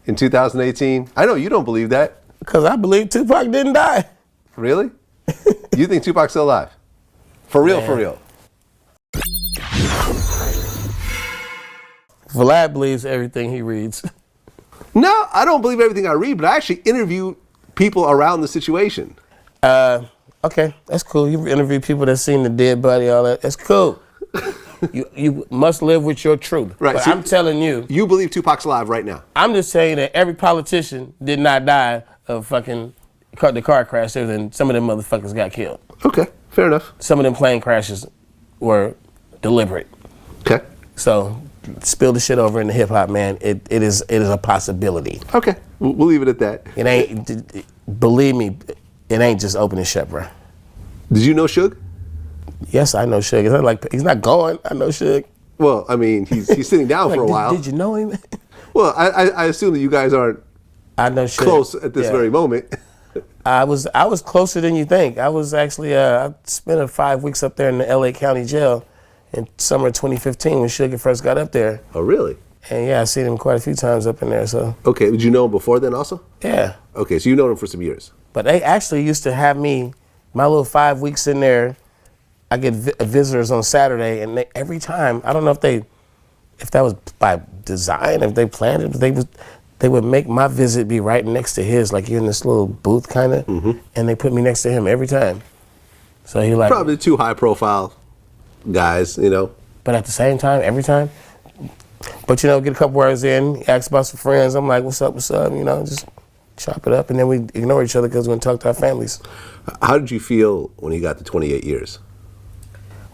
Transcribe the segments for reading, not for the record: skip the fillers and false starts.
in 2018? I know you don't believe that. Because I believe Tupac didn't die. Really? You think Tupac's still alive? For real, Man. for real. Vlad believes everything he reads. No, I don't believe everything I read, but I actually interview people around the situation. Okay, that's cool. You interview people that seen the dead body, all that. That's cool. You must live with your truth. Right. But So I'm telling you. You believe Tupac's alive right now? I'm just saying that every politician did not die of fucking the car crash, and some of them motherfuckers got killed. Okay, fair enough. Some of them plane crashes were deliberate. Okay. So spill the shit over in the hip hop, man. It is a possibility. Okay, we'll leave it at that. It ain't. Believe me, it ain't just open and shut, bro. Did you know Suge? Yes, I know Suge. It's not like he's not going. I know Suge. Well, I mean, he's sitting down for a while. Did you know him? Well, I assume that you guys aren't I know Suge. close at this very moment. I was closer than you think. I was actually I spent 5 weeks up there in the LA County Jail in summer 2015 when Suge first got up there. Oh, really? And yeah, I seen him quite a few times up in there. So. Okay, did you know him before then also? Yeah. Okay, so you known him for some years. But they actually used to have me, my little 5 weeks in there. I get visitors on Saturday, and every time, I don't know if that was by design, if they planned it, they would make my visit be right next to his, like you're in this little booth kind of, and they put me next to him every time. So he like probably two high profile guys, you know. But at the same time, every time. But you know, get a couple words in, ask about some friends. I'm like, what's up? You know, just chop it up, and then we ignore each other because we're gonna talk to our families. How did you feel when you got to 28 years?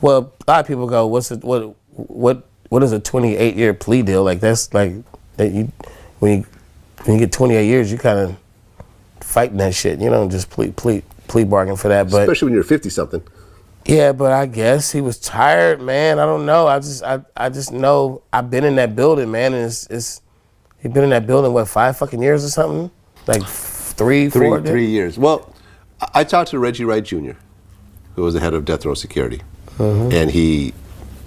Well, a lot of people go, what is a 28-year plea deal? Like that's like that you when you get 28 years, you kind of fighting that shit. You don't just plea bargain for that. But especially when you're 50 something. Yeah, but I guess he was tired, man. I don't know. I just know I've been in that building, man, and he's been in that building, what, 5 fucking years or something? Like 4 3 years. Well, I talked to Reggie Wright Jr., who was the head of Death Row Security, and he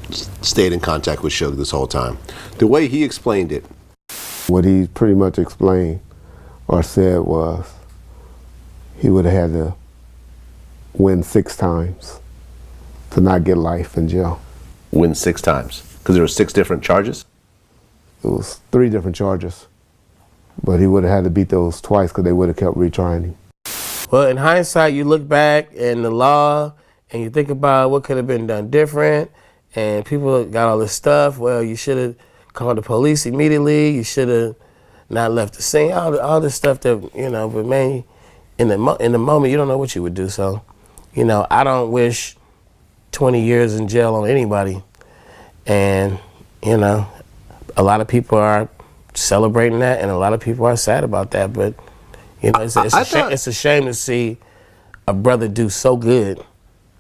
stayed in contact with Suge this whole time. The way he explained it. What he pretty much explained or said was he would have had to win 6 times to not get life in jail. Win 6 times? Because there were 6 different charges? It was 3 different charges. But he would have had to beat those twice because they would have kept retrying him. Well, in hindsight, you look back in the law and you think about what could have been done different, and people got all this stuff. Well, you should have called the police immediately. You should have not left the scene. All this stuff that, you know, but man, in the moment, you don't know what you would do. So, you know, I don't wish 20 years in jail on anybody. And, you know, a lot of people are celebrating that and a lot of people are sad about that. But, you know, it's a shame to see a brother do so good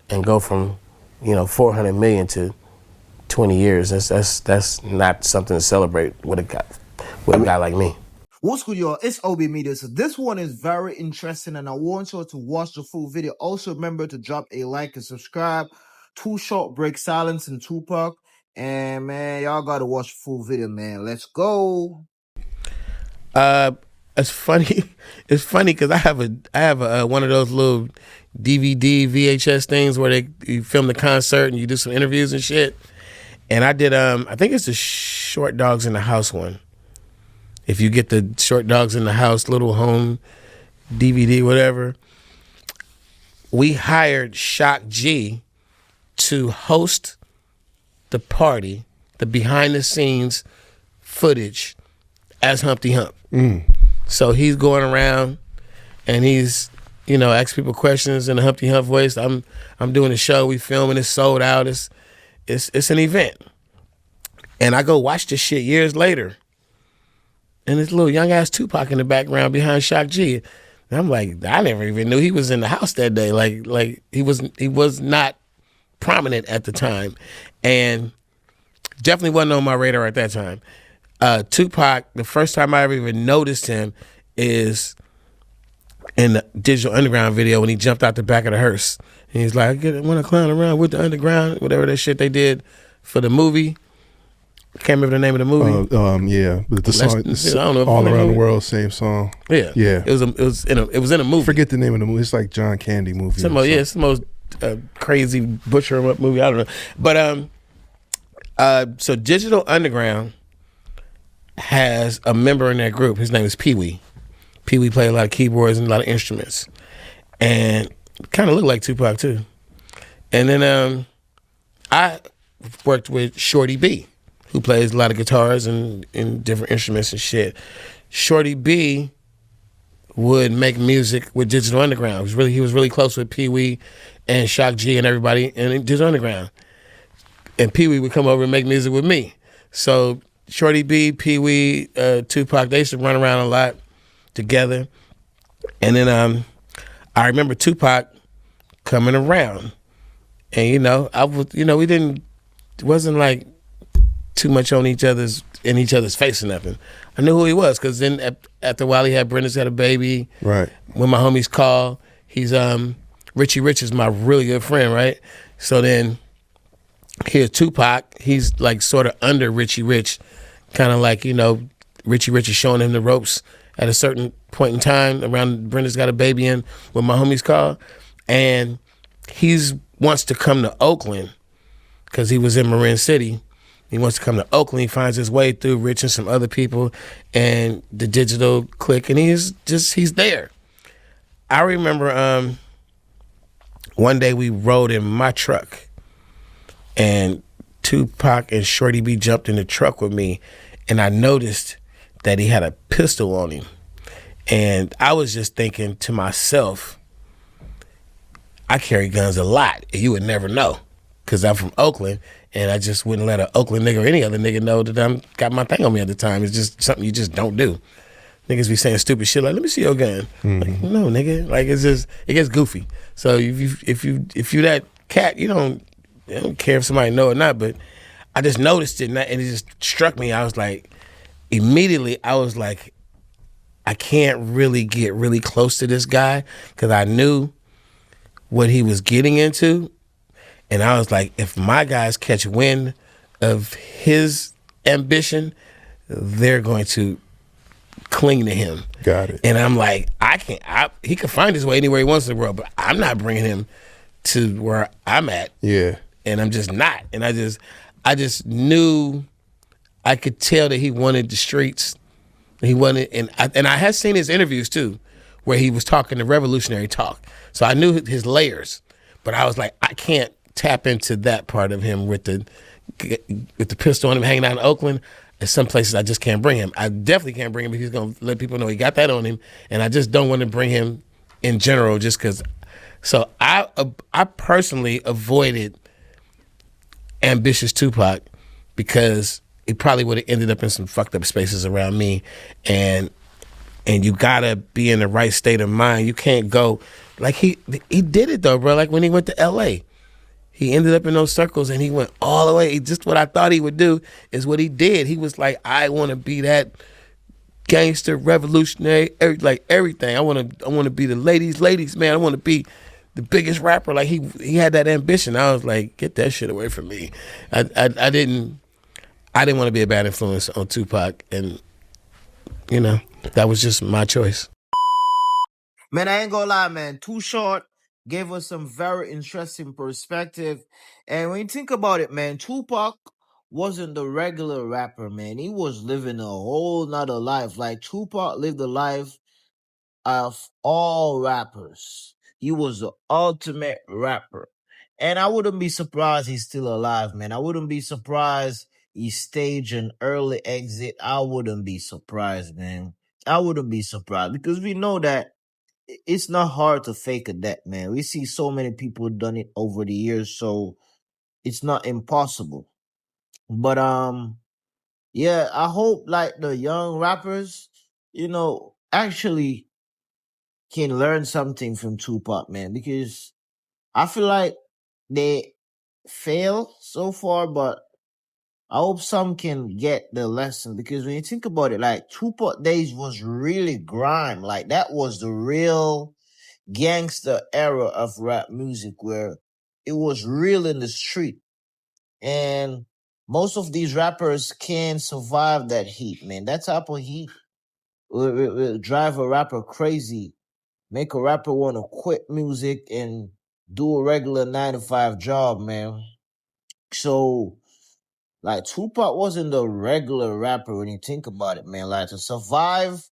and go from, you know, 400 million to 20 years. That's not something to celebrate with a guy like me. What's good, y'all? It's OB Media. So this one is very interesting and I want y'all to watch the full video. Also remember to drop a like and subscribe. 2 Short Break Silence and Tupac. And man, y'all gotta watch the full video, man. Let's go. It's funny. It's funny because I have a one of those little DVD VHS things where you film the concert and you do some interviews and shit. And I did I think it's the Short Dogs in the House one. If you get the Short Dogs in the House little home DVD, whatever. We hired Shock G to host the party, the behind the scenes footage as Humpty Hump. So he's going around and he's, you know, asking people questions in the Humpty Hump voice. I'm doing a show, we filming, it's sold out, it's an event. And I go watch this shit years later. And this little young ass Tupac in the background behind Shock G. And I'm like, I never even knew he was in the house that day. Like he was not prominent at the time. And definitely wasn't on my radar at that time. Tupac, the first time I ever even noticed him is in the Digital Underground video when he jumped out the back of the hearse. And he's like, I want to clown around with the underground, whatever that shit they did for the movie. I can't remember the name of the movie. Yeah, but the song, I don't know. all around the world, same song. Yeah. Yeah. It was in a movie. Forget the name of the movie. It's like John Candy movie. It's the most crazy butcher 'em up movie. I don't know. But so Digital Underground has a member in that group. His name is Pee Wee. Pee Wee played a lot of keyboards and a lot of instruments, and kind of looked like Tupac too. And then I worked with Shorty B, who plays a lot of guitars and different instruments and shit. Shorty B would make music with Digital Underground. He was really close with Pee Wee and Shock G and everybody in Digital Underground. And Pee Wee would come over and make music with me. So Shorty B, Pee Wee, Tupac, they used to run around a lot together. And then I remember Tupac coming around. And it wasn't like too much in each other's face or nothing. I knew who he was because then after a while he had Brenda's Got a Baby. Right. When my homies call, he's Richie Rich is my really good friend, right? So then here's Tupac. He's like sort of under Richie Rich, kind of like Richie Rich is showing him the ropes at a certain point in time around Brenda's Got a Baby and when my homies call, and he's wants to come to Oakland because he was in Marin City. He wants to come to Oakland. He finds his way through Rich and some other people and the Digital clique, and he's there. I remember one day we rode in my truck, and Tupac and Shorty B jumped in the truck with me, and I noticed that he had a pistol on him. And I was just thinking to myself, I carry guns a lot, and you would never know because I'm from Oakland, and I just wouldn't let an Oakland nigga or any other nigga know that I got my thing on me at the time. It's just something you just don't do. Niggas be saying stupid shit like, "Let me see your gun." Like, no, nigga. Like, it gets goofy. So if you that cat, you don't care if somebody know or not. But I just noticed it, and it just struck me. I was like, immediately, I can't really get really close to this guy because I knew what he was getting into. And I was like, if my guys catch wind of his ambition, they're going to cling to him. Got it. And I'm like, he could find his way anywhere he wants in the world, but I'm not bringing him to where I'm at. Yeah. And I'm just not. And I just knew, I could tell that he wanted the streets. He wanted, and I had seen his interviews too, where he was talking the revolutionary talk. So I knew his layers, but I was like, I can't tap into that part of him with the pistol on him hanging out in Oakland. In some places, I just can't bring him. I definitely can't bring him because he's going to let people know he got that on him. And I just don't want to bring him in general just because. So I personally avoided ambitious Tupac because he probably would have ended up in some fucked up spaces around me. And you got to be in the right state of mind. You can't go. Like, he did it, though, bro. Like, when he went to L.A., he ended up in those circles and he went all the way. Just what I thought he would do is what he did. He was like, I want to be that gangster, revolutionary, like everything. I want to be the ladies, man. I want to be the biggest rapper. Like, he had that ambition. I was like, get that shit away from me. I didn't want to be a bad influence on Tupac, and that was just my choice. Man, I ain't gonna lie, man. Too Short gave us some very interesting perspective. And when you think about it, man, Tupac wasn't the regular rapper, man. He was living a whole nother life. Like, Tupac lived the life of all rappers. He was the ultimate rapper. And I wouldn't be surprised he's still alive, man. I wouldn't be surprised he staged an early exit. I wouldn't be surprised, man. I wouldn't be surprised because we know that it's not hard to fake a death, man. We see so many people done it over the years, so it's not impossible. But yeah, I hope like the young rappers, actually can learn something from Tupac, man, because I feel like they fail so far, but I hope some can get the lesson because when you think about it, like Tupac days was really grime. Like that was the real gangster era of rap music where it was real in the street. And Most of these rappers can't survive that heat, man. That type of heat will drive a rapper crazy, make a rapper want to quit music and do a regular 9 to 5 job, man. So, like, Tupac wasn't the regular rapper when you think about it, man. Like, to survive,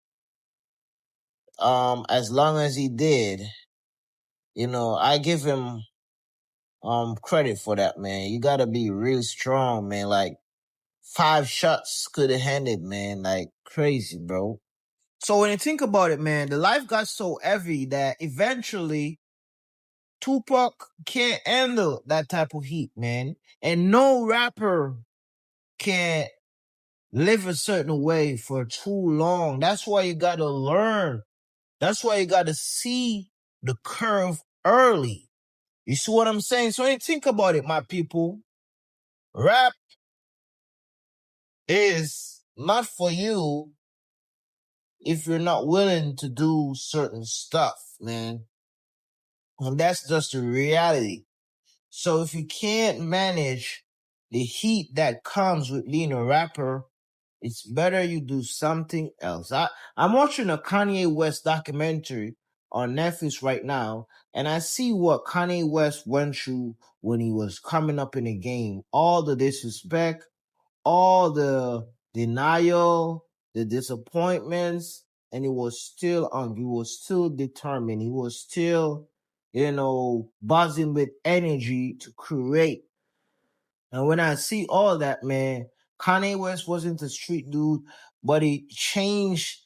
as long as he did, I give him, credit for that, man. You gotta be real strong, man. Like, 5 shots could have handed, man. Like, crazy, bro. So when you think about it, man, the life got so heavy that eventually Tupac can't handle that type of heat, man. And no rapper can live a certain way for too long. That's why you gotta learn. That's why you gotta see the curve early. You see what I'm saying? So when you think about it, my people, rap is not for you if you're not willing to do certain stuff, man. And that's just the reality. So if you can't manage the heat that comes with being a rapper, it's better you do something else. I'm watching a Kanye West documentary on Netflix right now, and I see what Kanye West went through when he was coming up in the game. All the disrespect, all the denial, the disappointments, and he was still on. He was still determined. He was still, buzzing with energy to create. And when I see all that, man, Kanye West wasn't a street dude, but he changed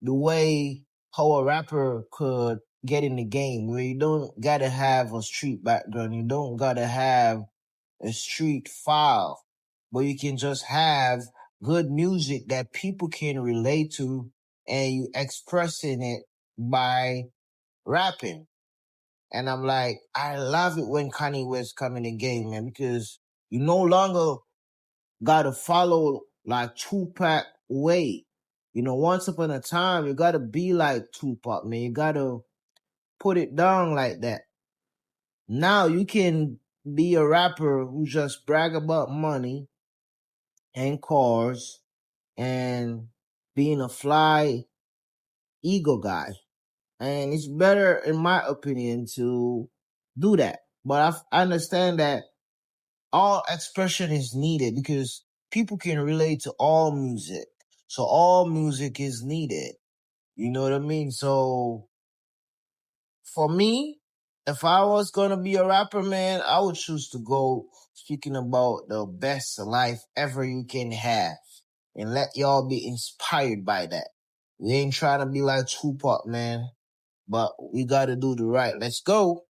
the way how a rapper could get in the game, where you don't gotta have a street background, you don't gotta have a street file, but you can just have good music that people can relate to, and you expressing it by rapping. And I'm like, I love it when Kanye West come in the game, man, because you no longer gotta follow like Tupac way. Once upon a time, you gotta be like Tupac, man. You gotta put it down like that. Now you can be a rapper who just brag about money and cars and being a fly ego guy. And it's better, in my opinion, to do that. But I understand that all expression is needed because people can relate to all music. So all music is needed. You know what I mean? So for me, if I was gonna be a rapper, man, I would choose to go speaking about the best life ever you can have. And let y'all be inspired by that. We ain't trying to be like Tupac, man. But we gotta do the right. Let's go.